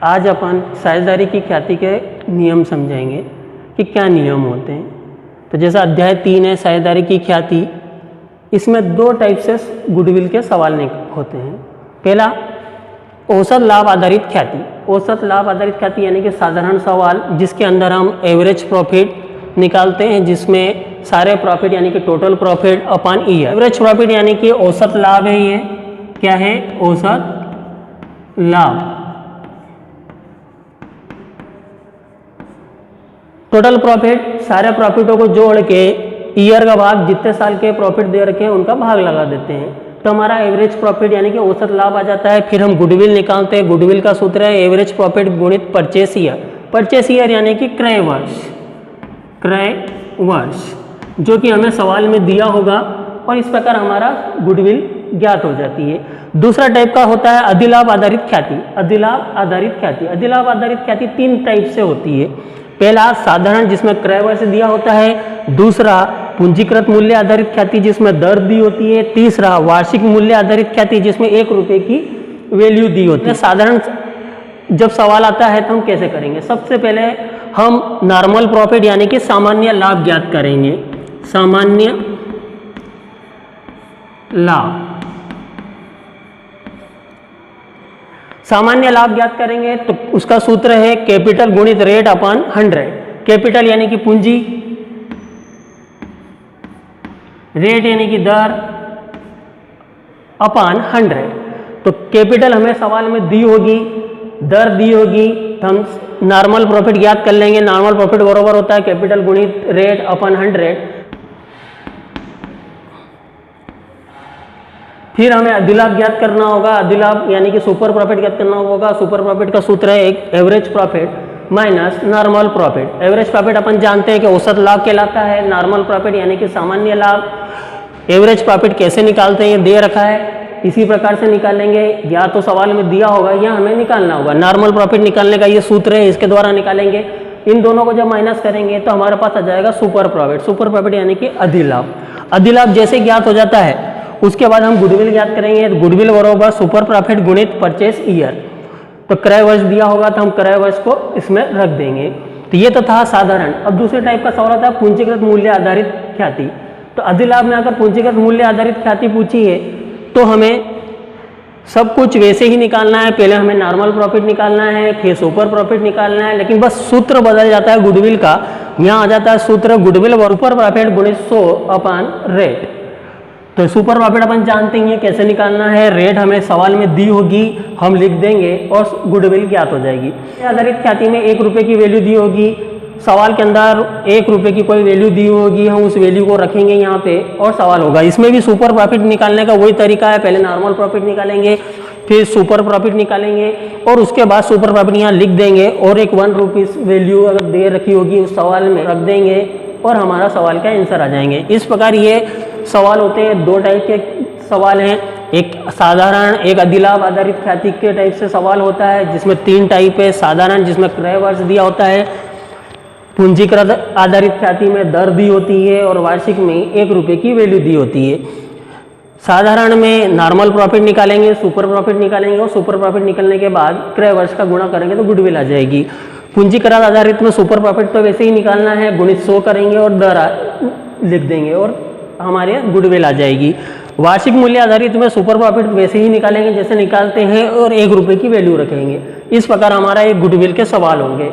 आज अपन साझेदारी की ख्याति के नियम समझेंगे कि क्या नियम होते हैं। तो जैसा अध्याय 3 है साझेदारी की ख्याति, इसमें दो टाइप से गुडविल के सवाल होते हैं। पहला औसत लाभ आधारित ख्याति। औसत लाभ आधारित ख्याति यानी कि साधारण सवाल जिसके अंदर हम एवरेज प्रॉफिट निकालते हैं, जिसमें सारे प्रॉफिट यानी कि total profit upon year. Average profit यानी कि औसत लाभ है। ये क्या है? औसत लाभ। टोटल प्रॉफिट सारे प्रॉफिटों को जोड़ के ईयर का भाग, जितने साल के प्रॉफिट दे रखे हैं उनका भाग लगा देते हैं, तो हमारा एवरेज प्रॉफिट यानी कि औसत लाभ आ जाता है। फिर हम गुडविल निकालते हैं। गुडविल का सूत्र है एवरेज प्रॉफिट गुणित परचेस ईयर। परचेस ईयर यानी कि क्रय वर्ष, क्रय वर्ष जो कि हमें सवाल में दिया होगा, और इस प्रकार हमारा गुडविल ज्ञात हो जाती है। दूसरा टाइप का होता है अधिलाभ आधारित ख्याति। अधिलाभ आधारित ख्याति, अधिलाभ आधारित ख्याति 3 टाइप से होती है। पहला साधारण जिसमें क्रय वर्ष दिया होता है। दूसरा पूंजीकृत मूल्य आधारित ख्याति जिसमें दर दी होती है। तीसरा वार्षिक मूल्य आधारित ख्याति जिसमें 1 रुपये की वैल्यू दी होती है। साधारण जब सवाल आता है तो हम कैसे करेंगे? सबसे पहले हम नॉर्मल प्रॉफिट यानी कि सामान्य लाभ ज्ञात करेंगे। सामान्य लाभ, सामान्य लाभ ज्ञात करेंगे तो उसका सूत्र है कैपिटल गुणित रेट अपॉन 100। कैपिटल यानी कि पूंजी, रेट यानी कि दर अपॉन 100। तो कैपिटल हमें सवाल में दी होगी, दर दी होगी, तो हम नॉर्मल प्रॉफिट ज्ञात कर लेंगे। नॉर्मल प्रॉफिट बराबर होता है कैपिटल गुणित रेट अपॉन 100। फिर हमें अधिलाभ ज्ञात करना होगा। अधिलाभ यानी कि सुपर प्रॉफिट ज्ञात करना होगा। सुपर प्रॉफिट का सूत्र है एक average profit minus normal profit. Average profit अपन जानते हैं कि औसत लाभ कहलाता है। नॉर्मल प्रॉफिट यानी कि सामान्य लाभ। एवरेज प्रॉफिट कैसे निकालते हैं ये दे रखा है, इसी प्रकार से निकालेंगे, या तो सवाल में दिया होगा या हमें निकालना होगा। नॉर्मल प्रॉफिट निकालने का ये सूत्र है, इसके द्वारा निकालेंगे। इन दोनों को जब माइनस करेंगे तो हमारे पास आ जाएगा सुपर प्रॉफिट। सुपर प्रॉफिट यानी कि अधिलाभ। अधिलाभ जैसे ज्ञात हो जाता है उसके बाद हम गुडविल ज्ञात करेंगे। तो गुडविल बराबर सुपर प्रॉफिट गुणित परचेस ईयर। तो क्रय वर्ष दिया होगा तो हम क्रय वर्ष को इसमें रख देंगे। तो ये तो था साधारण। अब दूसरे टाइप का सवाल आता है पूंजीकृत मूल्य आधारित ख्याति। तो अधिलाभ में अगर पूंजीकृत मूल्य आधारित ख्याति पूछी है तो हमें सब कुछ वैसे ही निकालना है। पहले हमें नॉर्मल प्रॉफिट निकालना है, फिर सुपर प्रॉफिट निकालना है, लेकिन बस सूत्र बदल जाता है गुडविल का। यहाँ आ जाता है सूत्र गुडविल सुपर प्रॉफिट गुणित 100 अपॉन रेट। तो सुपर प्रॉफिट अपन जानते हैं कैसे निकालना है। रेट हमें सवाल में दी होगी, हम लिख देंगे और गुडविल ज्ञात हो जाएगी। आधारित ख्याति में 1 रुपये की वैल्यू दी होगी। सवाल के अंदर 1 रुपये की कोई वैल्यू दी होगी, हम उस वैल्यू को रखेंगे यहाँ पे और सवाल होगा। इसमें भी सुपर प्रॉफिट निकालने का वही तरीका है। पहले नॉर्मल प्रॉफिट निकालेंगे, फिर सुपर प्रॉफिट निकालेंगे और उसके बाद सुपर प्रॉफिट यहाँ लिख देंगे और एक 1 रुपीज़ वैल्यू अगर दे रखी होगी उस सवाल में रख देंगे और हमारा सवाल का आंसर आ जाएंगे। इस प्रकार ये सवाल होते हैं। 2 टाइप के सवाल हैं, एक साधारण, एक अधिलाभ आधारित ख्याति के टाइप से सवाल होता है जिसमें 3 टाइप है। साधारण जिसमें क्रय वर्ष दिया होता है, पूंजीकृत आधारित ख्याति में दर दी होती है और वार्षिक में 1 रुपये की वैल्यू दी होती है। साधारण में नॉर्मल प्रॉफिट निकालेंगे, सुपर प्रॉफिट निकालेंगे और सुपर प्रॉफिट निकलने के बाद क्रय वर्ष का गुणा करेंगे तो गुडविल आ जाएगी। पूंजीकृत आधारित में सुपर प्रॉफिट तो वैसे ही निकालना है, गुणित 100 करेंगे और दर लिख देंगे और हमारे गुडविल आ जाएगी। वार्षिक मूल्य आधारित में सुपर प्रॉफिट वैसे ही निकालेंगे जैसे निकालते हैं और 1 रुपये की वैल्यू रखेंगे। इस प्रकार हमारा एक गुडविल के सवाल होंगे।